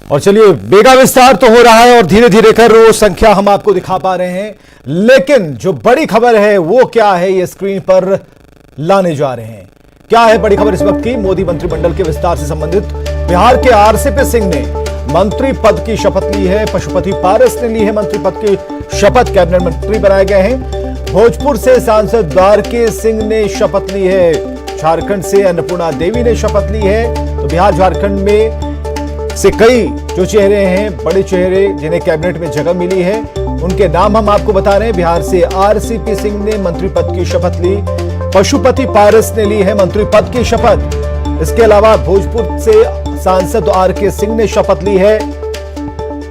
और चलिए, बेगा विस्तार तो हो रहा है और धीरे धीरे कर वो संख्या हम आपको दिखा पा रहे हैं, लेकिन जो बड़ी खबर है वो क्या है ये स्क्रीन पर लाने जा रहे हैं। क्या है बड़ी खबर इस वक्त की? मोदी मंत्रिमंडल के विस्तार से संबंधित बिहार के आरसीपी सिंह ने मंत्री पद की शपथ ली है। पशुपति पारस ने ली है मंत्री पद की शपथ, कैबिनेट मंत्री बनाए गए हैं। भोजपुर से सांसद द्वारके सिंह ने शपथ ली है। झारखंड से अन्नपूर्णा देवी ने शपथ ली है। तो बिहार झारखंड में से कई जो चेहरे हैं, बड़े चेहरे जिन्हें कैबिनेट में जगह मिली है, उनके नाम हम आपको बता रहे हैं। बिहार से आरसीपी सिंह ने मंत्री पद की शपथ ली। पशुपति पारस ने ली है मंत्री पद की शपथ। इसके अलावा भोजपुर से सांसद द्वारके सिंह ने शपथ ली है।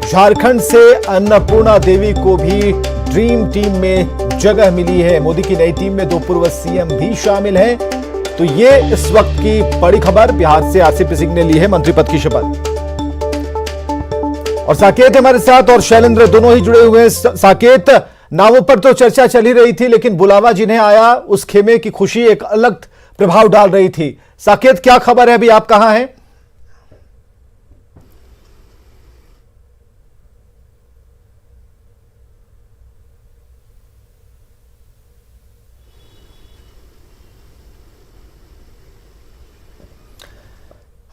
झारखंड से अन्नपूर्णा देवी को भी ड्रीम टीम में जगह मिली है। मोदी की नई टीम में 2 पूर्व सीएम भी शामिल हैं। तो ये इस वक्त की बड़ी खबर। बिहार से आरसीपी सिंह ने ली है मंत्री पद की शपथ। और साकेत हमारे साथ और शैलेंद्र दोनों ही जुड़े हुए हैं। साकेत, नामों पर तो चर्चा चल ही रही थी, लेकिन बुलावा जिन्हें आया उस खेमे की खुशी एक अलग प्रभाव डाल रही थी। साकेत, क्या खबर है? अभी आप कहां हैं?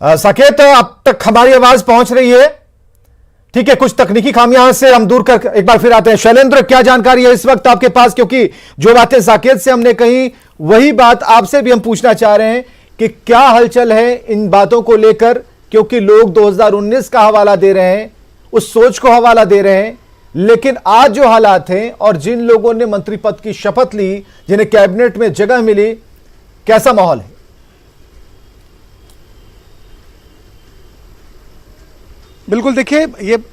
साकेत, अब तक हमारी आवाज पहुंच रही है? ठीक है, कुछ तकनीकी खामियां से हम दूर कर एक बार फिर आते हैं। शैलेंद्र, क्या जानकारी है इस वक्त आपके पास? क्योंकि जो बातें साकेत से हमने कही वही बात आपसे भी हम पूछना चाह रहे हैं कि क्या हलचल है इन बातों को लेकर, क्योंकि लोग 2019 का हवाला दे रहे हैं, उस सोच को हवाला दे रहे हैं, लेकिन आज जो हालात हैं और जिन लोगों ने मंत्री पद की शपथ ली, जिन्हें कैबिनेट में जगह मिली, कैसा माहौल है? बिल्कुल, देखिए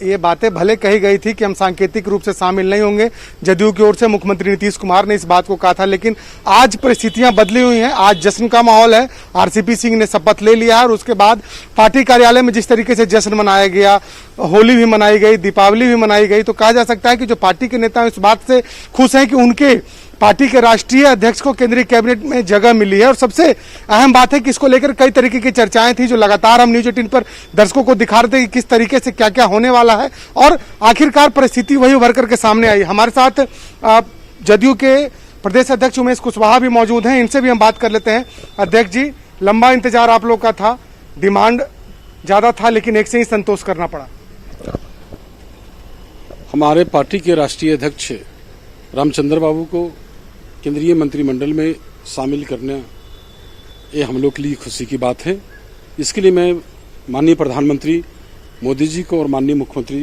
ये बातें भले कही गई थी कि हम सांकेतिक रूप से शामिल नहीं होंगे। जदयू की ओर से मुख्यमंत्री नीतीश कुमार ने इस बात को कहा था, लेकिन आज परिस्थितियां बदली हुई हैं। आज जश्न का माहौल है। आरसीपी सिंह ने शपथ ले लिया और उसके बाद पार्टी कार्यालय में जिस तरीके से जश्न मनाया गया, होली भी मनाई गई, दीपावली भी मनाई गई, तो कहा जा सकता है कि जो पार्टी के नेता इस बात से खुश हैं कि उनके पार्टी के राष्ट्रीय अध्यक्ष को केंद्रीय कैबिनेट में जगह मिली है। और सबसे अहम बात है कि इसको लेकर कई तरीके की चर्चाएं थी, जो लगातार हम न्यूज 18 पर दर्शकों को दिखा रहे थे कि किस तरीके से क्या क्या होने वाला है, और आखिरकार परिस्थिति वही उभर करके सामने आई। हमारे साथ जदयू के प्रदेश अध्यक्ष उमेश कुशवाहा भी मौजूद हैं, इनसे भी हम बात कर लेते हैं। अध्यक्ष जी, लंबा इंतजार आप लोग का था, डिमांड ज्यादा था, लेकिन एक से ही संतोष करना पड़ा। हमारे पार्टी के राष्ट्रीय अध्यक्ष रामचंद्र बाबू को केंद्रीय मंत्रिमंडल में शामिल करना ये हम लोग के लिए खुशी की बात है। इसके लिए मैं माननीय प्रधानमंत्री मोदी जी को और माननीय मुख्यमंत्री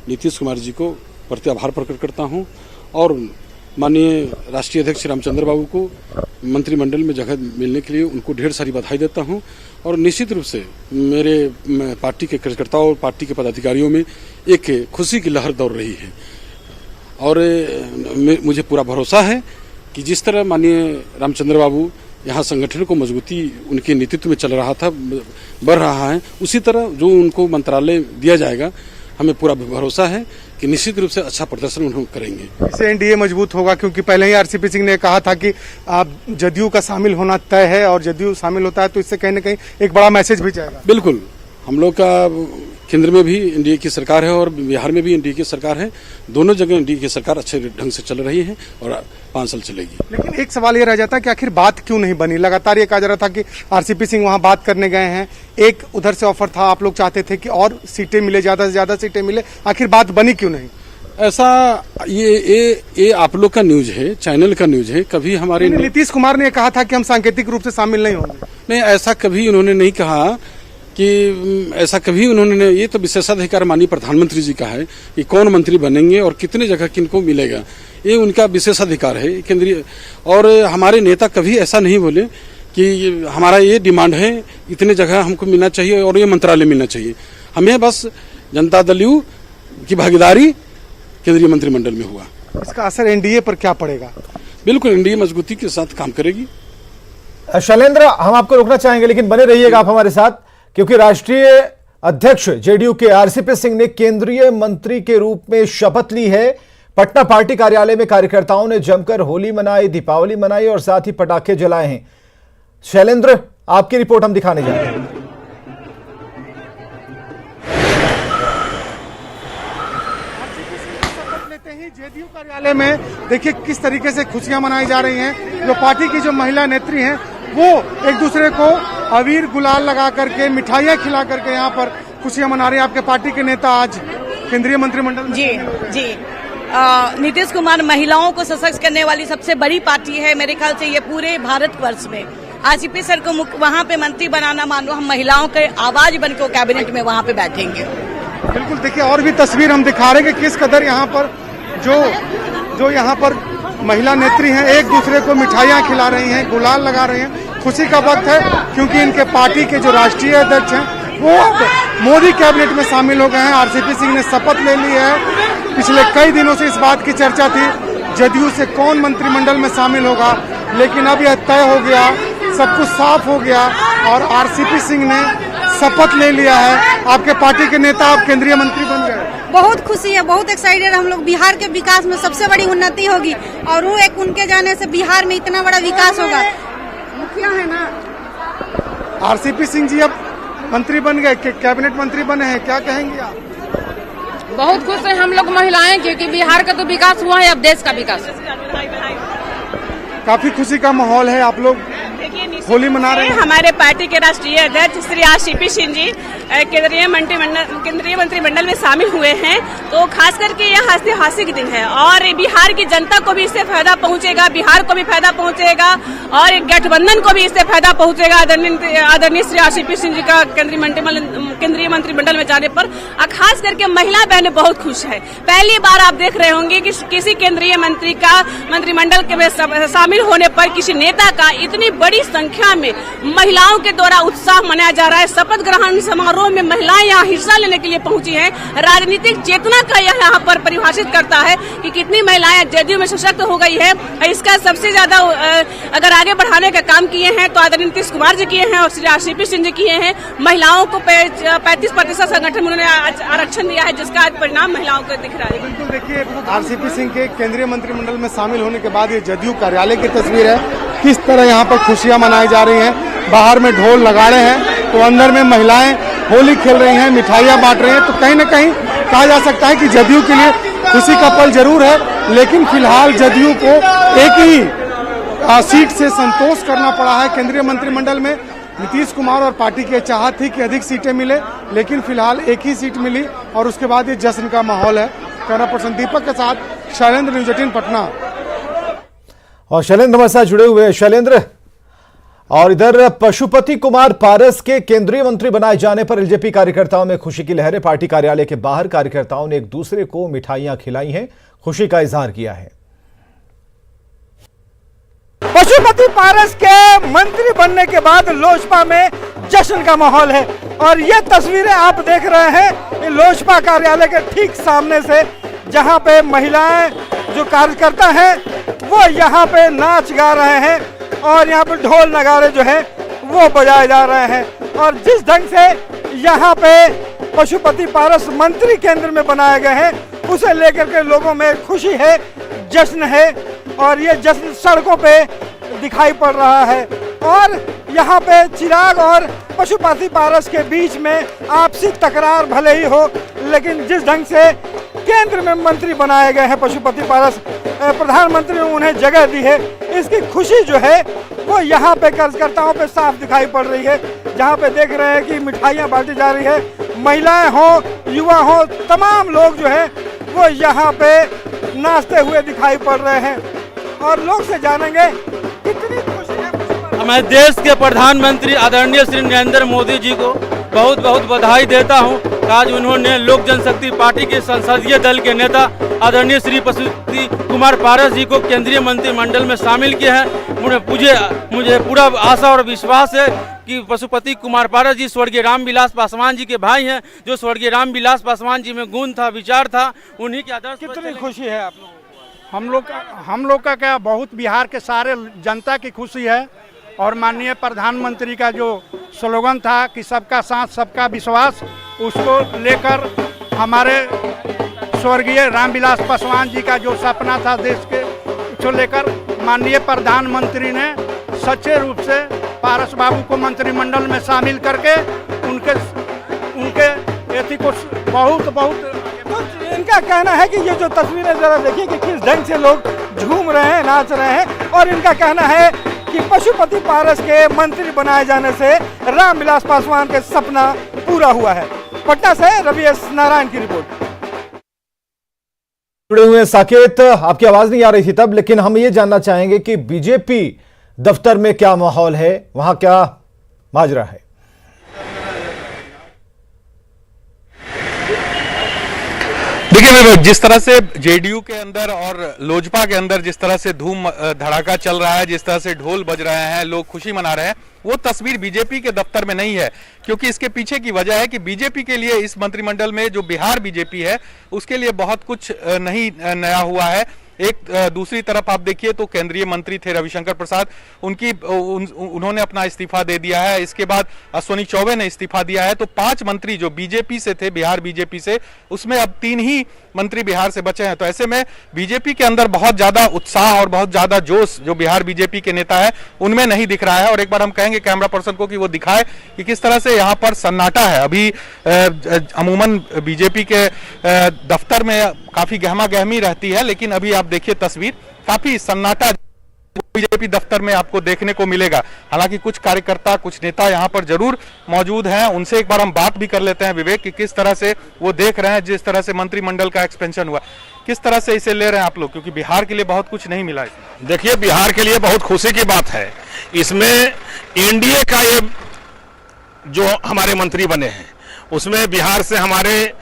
नीतीश कुमार जी को प्रति आभार प्रकट करता हूं, और माननीय राष्ट्रीय अध्यक्ष रामचंद्र बाबू को मंत्रिमंडल में जगह मिलने के लिए उनको ढेर सारी बधाई देता हूं। और निश्चित रूप से मेरे पार्टी के कार्यकर्ताओं और पार्टी के पदाधिकारियों में एक खुशी की लहर दौड़ रही है। और मुझे पूरा भरोसा है कि जिस तरह माननीय रामचंद्र बाबू यहाँ संगठन को मजबूती उनके नेतृत्व में चल रहा था, बढ़ रहा है, उसी तरह जो उनको मंत्रालय दिया जाएगा, हमें पूरा भरोसा है कि निश्चित रूप से अच्छा प्रदर्शन उन्होंने करेंगे। इससे एनडीए मजबूत होगा, क्योंकि पहले ही आरसीपी सिंह ने कहा था कि जदयू का शामिल होना तय है, और जदयू शामिल होता है तो इससे कहीं न कहीं एक बड़ा मैसेज भी जाएगा। बिल्कुल, हम लोग का केंद्र में भी एनडीए की सरकार है और बिहार में भी एनडीए की सरकार है। दोनों जगह एनडीए की सरकार अच्छे ढंग से चल रही है और 5 साल चलेगी। लेकिन एक सवाल ये रह जाता है कि आखिर बात क्यों नहीं बनी? लगातार ये कहा जा रहा था कि आरसीपी सिंह वहां बात करने गए हैं, एक उधर से ऑफर था, आप लोग चाहते थे कि और सीटें मिले, ज्यादा से ज्यादा सीटें मिले, आखिर बात बनी क्यों नहीं? ऐसा ये आप लोग का न्यूज है, चैनल का न्यूज है। कभी हमारे नीतीश कुमार ने कहा था कि हम सांकेतिक रूप से शामिल नहीं होंगे। नहीं, ऐसा कभी उन्होंने नहीं कहा कि ऐसा कभी उन्होंने, ये तो विशेषाधिकार माननीय प्रधानमंत्री जी का है कि कौन मंत्री बनेंगे और कितने जगह किनको मिलेगा, ये उनका विशेषाधिकार है केंद्रीय। और हमारे नेता कभी ऐसा नहीं बोले कि हमारा ये डिमांड है, इतने जगह हमको मिलना चाहिए और ये मंत्रालय मिलना चाहिए। हमें बस जनता दल यू की भागीदारी केंद्रीय मंत्रिमंडल में हुआ। इसका असर एनडीए पर क्या पड़ेगा? बिल्कुल, एनडीए मजबूती के साथ काम करेगी। शैलेंद्र, हम आपको रोकना चाहेंगे, लेकिन बने रहिएगा आप हमारे साथ, क्योंकि राष्ट्रीय अध्यक्ष जेडीयू के आरसीपी सिंह ने केंद्रीय मंत्री के रूप में शपथ ली है। पटना पार्टी कार्यालय में कार्यकर्ताओं ने जमकर होली मनाई, दीपावली मनाई और साथ ही पटाखे जलाए हैं। शैलेंद्र, आपकी रिपोर्ट हम दिखाने जा रहे हैं। वहीं जेडीयू कार्यालय में देखिए किस तरीके से खुशियां मनाई जा रही हैं। जो पार्टी की जो महिला नेत्री हैं वो एक दूसरे को अबीर गुलाल लगा करके मिठाइयां खिला करके यहाँ पर खुशियां मना रहे हैं। आपके पार्टी के नेता आज केंद्रीय मंत्रिमंडल में जी नीतीश कुमार महिलाओं को सशक्त करने वाली सबसे बड़ी पार्टी है मेरे ख्याल से ये पूरे भारतवर्ष में। आरसीपी सर को वहाँ पे मंत्री बनाना, मानो हम महिलाओं के आवाज बनकर कैबिनेट में वहाँ पे बैठेंगे। बिल्कुल, देखिए और भी तस्वीर हम दिखा रहे हैं कि किस कदर यहाँ पर जो यहाँ पर महिला नेत्री हैं एक दूसरे को मिठाइयाँ खिला रही हैं, गुलाल लगा रही हैं। खुशी का वक्त है क्योंकि इनके पार्टी के जो राष्ट्रीय अध्यक्ष हैं वो मोदी कैबिनेट में शामिल हो गए हैं। आरसीपी सिंह ने शपथ ले ली है। पिछले कई दिनों से इस बात की चर्चा थी जदयू से कौन मंत्रिमंडल में शामिल होगा, लेकिन अब यह तय हो गया, सब कुछ साफ हो गया और आरसीपी सिंह ने शपथ ले लिया है। आपके पार्टी के नेता आप केंद्रीय मंत्री बन गए। बहुत खुशी है, बहुत एक्साइटेड। हम लोग बिहार के विकास में सबसे बड़ी उन्नति होगी और वो एक उनके जाने से बिहार में इतना बड़ा विकास होगा। मुखिया है ना आरसीपी सिंह जी अब मंत्री बन गए, कैबिनेट मंत्री बने हैं, क्या कहेंगे आप? बहुत खुश हैं हम लोग महिलाएं क्योंकि बिहार का तो विकास हुआ है, अब देश का विकास। काफी खुशी का माहौल है। आप लोग होली मना रहे हैं। हमारे पार्टी के राष्ट्रीय अध्यक्ष श्री आरसीपी सिंह जी केंद्रीय मंत्रिमंडल में शामिल हुए हैं, तो खास करके यह ऐतिहासिक दिन है और बिहार की जनता को भी इससे फायदा पहुंचेगा, बिहार को भी फायदा पहुंचेगा और गठबंधन को भी इससे फायदा पहुंचेगा। आदरणीय श्री आरसीपी सिंह जी का केंद्रीय मंत्रिमंडल में जाने पर खास करके महिला बहनें बहुत खुश है। पहली बार आप देख रहे होंगे कि किसी केंद्रीय मंत्री का मंत्रिमंडल के में शामिल होने पर किसी नेता का इतनी बड़ी संख्या में महिलाओं के द्वारा उत्साह मनाया जा रहा है। शपथ ग्रहण समारोह में महिलाएं यहाँ हिस्सा लेने के लिए पहुंची हैं। राजनीतिक चेतना का यह यहाँ पर परिभाषित करता है कि कितनी महिलाएं जदयू में सशक्त हो गई है। इसका सबसे ज्यादा अगर आगे बढ़ाने का काम किए हैं तो आदरणीय नीतीश कुमार जी किए हैं और श्री आरसीपी सिंह जी किए हैं। महिलाओं को 35% संगठन में उन्होंने आरक्षण दिया है, जिसका परिणाम महिलाओं को दिख रहा है। बिल्कुल, देखिए आरसीपी सिंह के केंद्रीय मंत्रिमंडल में शामिल होने के बाद ये जदयू कार्यालय की तस्वीर है। किस तरह यहाँ पर खुशियां मनाई जा रही हैं। बाहर में ढोल नगाड़े हैं तो अंदर में महिलाएं होली खेल रही हैं, मिठाइयां बांट रही हैं। तो कहीं न कहीं कहा जा सकता है कि जदयू के लिए खुशी का पल जरूर है, लेकिन फिलहाल जदयू को एक ही सीट से संतोष करना पड़ा है। केंद्रीय मंत्रिमंडल में नीतीश कुमार और पार्टी की चाहत थी कि अधिक सीटें मिले, लेकिन फिलहाल एक ही सीट मिली और उसके बाद ये जश्न का माहौल है। कैमरा पर्सन दीपक के साथ शैलेंद्र, न्यूज़ 18 पटना। और शैलेंद्र हमारे साथ जुड़े हुए हैं। शैलेंद्र, और इधर पशुपति कुमार पारस के केंद्रीय मंत्री बनाए जाने पर एलजेपी कार्यकर्ताओं में खुशी की लहरें। पार्टी कार्यालय के बाहर कार्यकर्ताओं ने एक दूसरे को मिठाइयां खिलाई हैं, खुशी का इजहार किया है। पशुपति पारस के मंत्री बनने के बाद लोजपा में जश्न का माहौल है और ये तस्वीरें आप देख रहे हैं लोजपा कार्यालय के ठीक सामने से, जहां पे महिलाएं जो कार्यकर्ता हैं वो यहाँ पे नाच गा रहे हैं और यहाँ पे ढोल नगाड़े जो है वो बजाए जा रहे हैं। और जिस ढंग से यहाँ पे पशुपति पारस मंत्री केंद्र में बनाए गए हैं उसे लेकर के लोगों में खुशी है, जश्न है और ये जश्न सड़कों पे दिखाई पड़ रहा है। और यहाँ पे चिराग और पशुपति पारस के बीच में आपसी तकरार भले ही हो, लेकिन जिस ढंग से केंद्र में मंत्री बनाए गए हैं पशुपति पारस, प्रधानमंत्री ने उन्हें जगह दी है, इसकी खुशी जो है वो यहाँ पे कार्यकर्ताओं पे साफ दिखाई पड़ रही है। जहाँ पे देख रहे हैं कि मिठाइयाँ बांटी जा रही है, महिलाएं हो, युवा हो, तमाम लोग जो है वो यहाँ पे नाचते हुए दिखाई पड़ रहे हैं और लोग से जानेंगे कितनी खुशी है। मैं देश के प्रधानमंत्री आदरणीय श्री नरेंद्र मोदी जी को बहुत बहुत बधाई देता हूं। आज उन्होंने लोक जनशक्ति पार्टी के संसदीय दल के नेता आदरणीय श्री पशुपति कुमार पारस जी को केंद्रीय मंत्रिमंडल में शामिल किए हैं। मुझे पूरा आशा और विश्वास है कि पशुपति कुमार पारस जी स्वर्गीय रामविलास पासवान जी के भाई हैं। जो स्वर्गीय रामविलास पासवान जी में गुण था, विचार था, उन्हीं के आदर्श। कितनी खुशी है आप लोगों को? हम लोग का क्या, बहुत बिहार के सारे जनता की खुशी है। और माननीय प्रधानमंत्री का जो स्लोगन था कि सबका साथ सबका विश्वास, उसको लेकर हमारे स्वर्गीय रामविलास पासवान जी का जो सपना था देश के, उसको लेकर माननीय प्रधानमंत्री ने सच्चे रूप से पारस बाबू को मंत्रिमंडल में शामिल करके उनके एथी को बहुत तो इनका कहना है कि ये जो तस्वीरें जरा देखिए कि किस ढंग से लोग झूम रहे हैं, नाच रहे हैं, और इनका कहना है कि पशुपति पारस के मंत्री बनाए जाने से रामविलास पासवान के सपना पूरा हुआ है। पटना से रवि एस नारायण की रिपोर्ट। जुड़े हुए साकेत, आपकी आवाज नहीं आ रही थी तब, लेकिन हम ये जानना चाहेंगे कि बीजेपी दफ्तर में क्या माहौल है, वहां क्या माजरा है। देखिए, जिस तरह से जेडीयू के अंदर और लोजपा के अंदर जिस तरह से धूम धड़ाका चल रहा है, जिस तरह से ढोल बज रहे हैं, लोग खुशी मना रहे हैं, वो तस्वीर बीजेपी के दफ्तर में नहीं है। क्योंकि इसके पीछे की वजह है कि बीजेपी के लिए इस मंत्रिमंडल में जो बिहार बीजेपी है उसके लिए बहुत कुछ नहीं नया हुआ है। एक दूसरी तरफ आप देखिए तो केंद्रीय मंत्री थे रविशंकर प्रसाद, उन्होंने अपना इस्तीफा दे दिया है। इसके बाद अश्विनी चौबे ने इस्तीफा दिया है। तो 5 मंत्री जो बीजेपी से थे, बिहार बीजेपी से, उसमें अब 3 ही मंत्री बिहार से बचे हैं। तो ऐसे में बीजेपी के अंदर बहुत ज्यादा उत्साह और बहुत ज्यादा जोश जो बिहार बीजेपी के नेता है उनमें नहीं दिख रहा है। और एक बार हम कहेंगे कैमरा पर्सन को कि वो दिखाए कि किस तरह से यहाँ पर सन्नाटा है। अभी अमूमन बीजेपी के दफ्तर में काफी गहमा गहमी रहती है, लेकिन अभी आप देखिए तस्वीर, काफी सन्नाटा बीजेपी दफ्तर में आपको देखने को मिलेगा। हालांकि कुछ कार्यकर्ता, कुछ नेता यहाँ पर जरूर मौजूद हैं, उनसे एक बार हम बात भी कर लेते हैं विवेक कि किस तरह से वो देख रहे हैं जिस तरह से मंत्रिमंडल का एक्सपेंशन हुआ, किस तरह से इसे ले रहे हैं आप लोग, क्योंकि बिहार के लिए बहुत कुछ नहीं मिला इसमें। देखिए, बिहार के लिए बहुत खुशी की बात है। इसमें एनडीए का ये जो हमारे मंत्री बने हैं उसमें बिहार से हमारे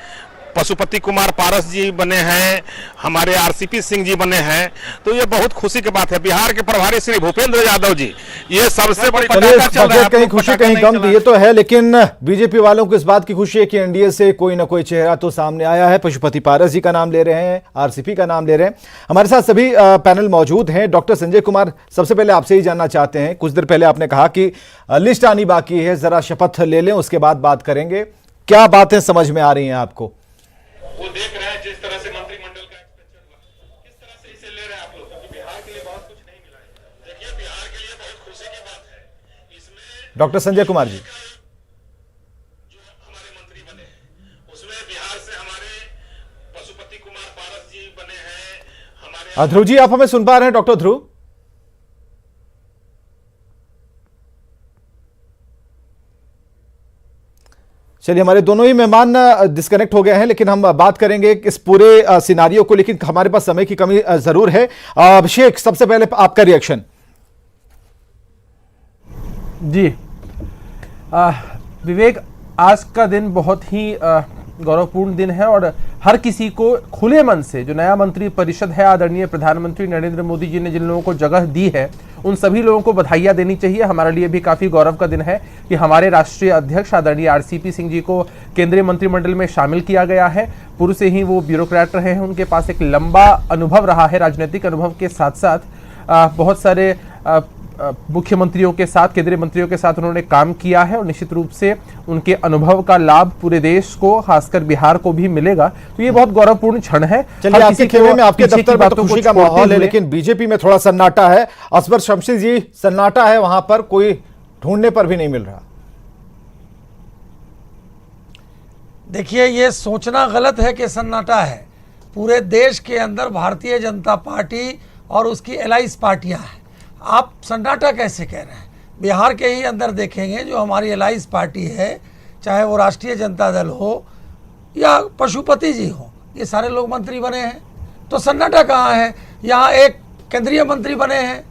पशुपति कुमार पारस जी बने हैं, हमारे आरसीपी सिंह जी बने हैं। तो ये बहुत खुशी की बात है। बिहार के प्रभारी श्री भूपेंद्र यादव जी, ये सबसे बड़ी पटाखा चल रहा है। कहीं खुशी कहीं गम, ये तो है, लेकिन बीजेपी वालों को इस बात की खुशी है कि एनडीए से कोई ना कोई चेहरा तो सामने आया है। पशुपति पारस जी का नाम ले रहे हैं, आरसीपी का नाम ले रहे हैं। हमारे साथ सभी पैनल मौजूद हैं। डॉक्टर संजय कुमार, सबसे पहले आपसे ही जानना चाहते हैं, कुछ देर पहले आपने कहा कि लिस्ट आनी बाकी है, जरा शपथ ले लें, उसके बाद बात करेंगे। क्या बातें समझ में आ रही हैं आपको? वो देख रहे हैं जिस तरह से मंत्रिमंडल का एक्सपेंशन हुआ, किस तरह से इसे ले रहे हैं आप लोग, क्योंकि बिहार के लिए बहुत कुछ नहीं मिला है। देखिए, बिहार के लिए बहुत खुशी की बात है। इसमें डॉक्टर संजय कुमार जी, जो हमारे मंत्री बने हैं उसमें बिहार से हमारे पशुपति कुमार पारस जी बने हैं, हमारे ध्रुव जी, आप हमें सुन पा रहे हैं? डॉक्टर ध्रुव, चलिए, हमारे दोनों ही मेहमान डिस्कनेक्ट हो गए हैं, लेकिन हम बात करेंगे इस पूरे सिनारियो को, लेकिन हमारे पास समय की कमी जरूर है। अभिषेक, सबसे पहले आपका रिएक्शन। जी विवेक, आज का दिन बहुत ही गौरवपूर्ण दिन है और हर किसी को खुले मन से, जो नया मंत्री परिषद है, आदरणीय प्रधानमंत्री नरेंद्र मोदी जी ने जिन लोगों को जगह दी है, उन सभी लोगों को बधाइयाँ देनी चाहिए। हमारे लिए भी काफ़ी गौरव का दिन है कि हमारे राष्ट्रीय अध्यक्ष आदरणीय आरसीपी सिंह जी को केंद्रीय मंत्रिमंडल में शामिल किया गया है। पूर्व से ही वो ब्यूरोक्रेट रहे हैं, उनके पास एक लंबा अनुभव रहा है। राजनीतिक अनुभव के साथ साथ बहुत सारे मुख्यमंत्रियों के साथ, केंद्रीय मंत्रियों के साथ उन्होंने काम किया है और निश्चित रूप से उनके अनुभव का लाभ पूरे देश को, खासकर बिहार को भी मिलेगा। तो ये बहुत गौरवपूर्ण क्षण है। चलिए, आपके खेमे में, आपके दफ्तर में तो खुशी का माहौल है, लेकिन बीजेपी में थोड़ा सन्नाटा है। असवर शमशी जी, सन्नाटा है वहां पर, कोई ढूंढने पर भी नहीं मिल रहा। देखिए, ये सोचना गलत है कि सन्नाटा है। पूरे देश के अंदर भारतीय जनता पार्टी और उसकी एलाइज पार्टियां हैं। आप सन्नाटा कैसे कह रहे हैं? बिहार के ही अंदर देखेंगे, जो हमारी एलाइज पार्टी है, चाहे वो राष्ट्रीय जनता दल हो या पशुपति जी हो, ये सारे लोग मंत्री बने हैं। तो सन्नाटा कहाँ है? यहाँ एक केंद्रीय मंत्री बने हैं।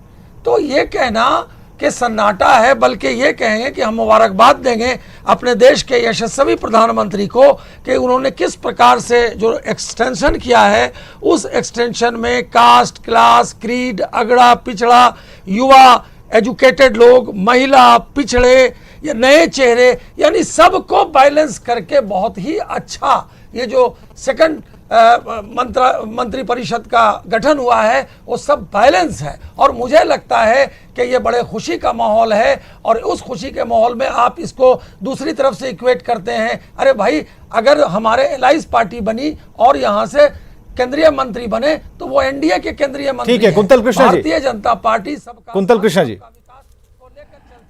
तो ये कहना कि सन्नाटा है, बल्कि ये कहेंगे कि हम मुबारकबाद देंगे अपने देश के यशस्वी प्रधानमंत्री को कि उन्होंने किस प्रकार से जो एक्सटेंशन किया है, उस एक्सटेंशन में कास्ट, क्लास, क्रीड, अगड़ा, पिछड़ा, युवा, एजुकेटेड लोग, महिला, पिछड़े या नए चेहरे, यानी सबको बैलेंस करके बहुत ही अच्छा ये जो सेकंड मंत्री परिषद का गठन हुआ है, वो सब बैलेंस है। और मुझे लगता है कि ये बड़े खुशी का माहौल है। और उस खुशी के माहौल में आप इसको दूसरी तरफ से इक्वेट करते हैं, अरे भाई, अगर हमारे एलाइज पार्टी बनी और यहाँ से केंद्रीय मंत्री बने तो वो एनडीए के केंद्रीय मंत्री। ठीक है, कुंतल कृष्णा जी, भारतीय जनता पार्टी सबका कुंतल कृष्णा जी,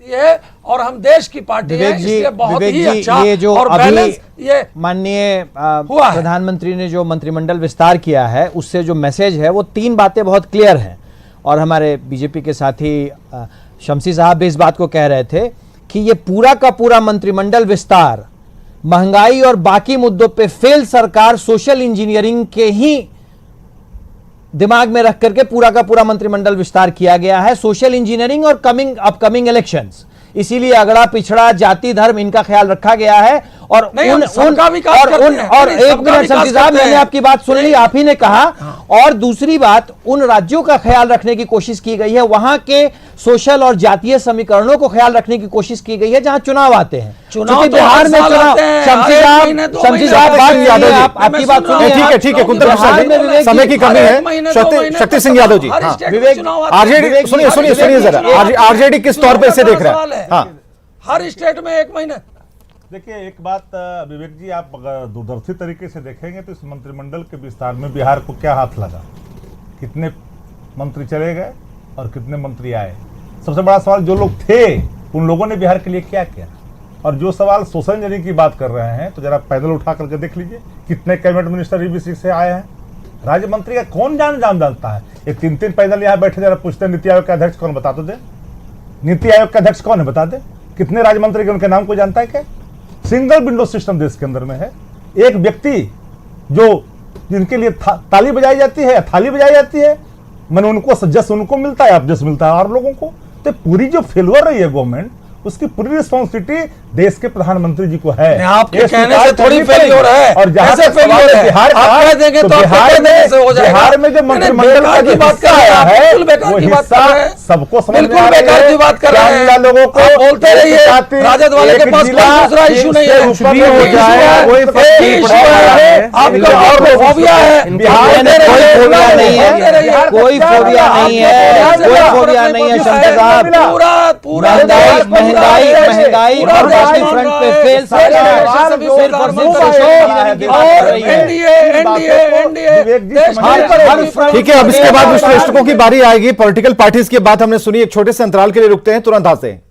है और हम देश की पार्टी है, इसलिए बहुत ही अच्छा ये जो और बैलेंस ये माननीय हुआ है। प्रधानमंत्री ने जो मंत्रिमंडल विस्तार किया है उससे जो मैसेज है वो 3 बातें बहुत क्लियर हैं। और हमारे बीजेपी के साथी शमसी साहब भी इस बात को कह रहे थे कि ये पूरा का पूरा मंत्रिमंडल विस्तार महंगाई और बाकी मुद्दों पे फेल सरकार सोशल इंजीनियरिंग के ही दिमाग में रख करके पूरा का पूरा मंत्रिमंडल विस्तार किया गया है। सोशल इंजीनियरिंग और अपकमिंग इलेक्शंस, इसीलिए अगड़ा पिछड़ा जाति धर्म इनका ख्याल रखा गया है। और एक मिनट शमसी साहब, मैंने आपकी बात सुन ली, आप ही ने कहा। और दूसरी बात, उन राज्यों का ख्याल रखने की कोशिश की गई है, वहां के सोशल और जातीय समीकरणों को ख्याल रखने की कोशिश की गई है जहां चुनाव आते हैं। चुनाव बिहार में चुनाव, शमसी साहब बात यादव जी, आपकी बात सुनिए। ठीक है कुंदन समय की कमी है। शक्ति सिंह यादव जी, विवेक आरजेडी, सुनिए जरा, आरजेडी किस तौर पर इसे देख रहा है? हर स्टेट में 1 महीने। देखिए, एक बात विवेक जी, आप अगर दूरदर्शी तरीके से देखेंगे तो इस मंत्रिमंडल के विस्तार में बिहार को क्या हाथ लगा, कितने मंत्री चले गए और कितने मंत्री आए। सबसे बड़ा सवाल, जो लोग थे उन लोगों ने बिहार के लिए क्या किया। और जो सवाल सोशल इंजीनियरिंग की बात कर रहे हैं, तो जरा पैदल उठा करके देख लीजिए कितने कैबिनेट मिनिस्टर ईबीसी से आए हैं। राज्य मंत्री का कौन जानता है? ये 3 पैदल यहाँ बैठे, जरा पूछते हैं नीति आयोग के अध्यक्ष कौन, बता तो दे। नीति आयोग के अध्यक्ष कौन है, बता दे। कितने राज्य मंत्री के उनके नाम को जानता है क्या? सिंगल विंडो सिस्टम देश के अंदर में है। एक व्यक्ति जो जिनके लिए ताली बजाई जाती है, थाली बजाई जाती है, मैंने उनको जस उनको मिलता है, अब जस मिलता है और लोगों को। तो पूरी जो फेलवर रही है गवर्नमेंट, उसकी पूरी रिस्पॉन्सिबिलिटी देश के प्रधानमंत्री जी को है। आपके कहने से थोड़ी फेल्योर है, और जहां से फेल्योर है बिहार में जो मंत्रिमंडल का जो हिस्सा आया है, वो हिस्सा सबको समझ में आ रहा है। बात कर रहे हैं लोगों को बोलते रहिए, राजद वाले के पास कोई दूसरा इशू नहीं है, हो जाए कोई फोबिया है, बिहार में कोई फोबिया नहीं है, कोई फोबिया नहीं है, कोई फोबिया नहीं है। शमसी साहब, पूरा महंगाई और बाकी फ्रंट पे फेल ठीक है, अब इसके बाद विश्लेषकों की बारी आएगी। पॉलिटिकल पार्टीज की बात हमने सुनी। एक छोटे से अंतराल के लिए रुकते हैं, तुरंत आते हैं।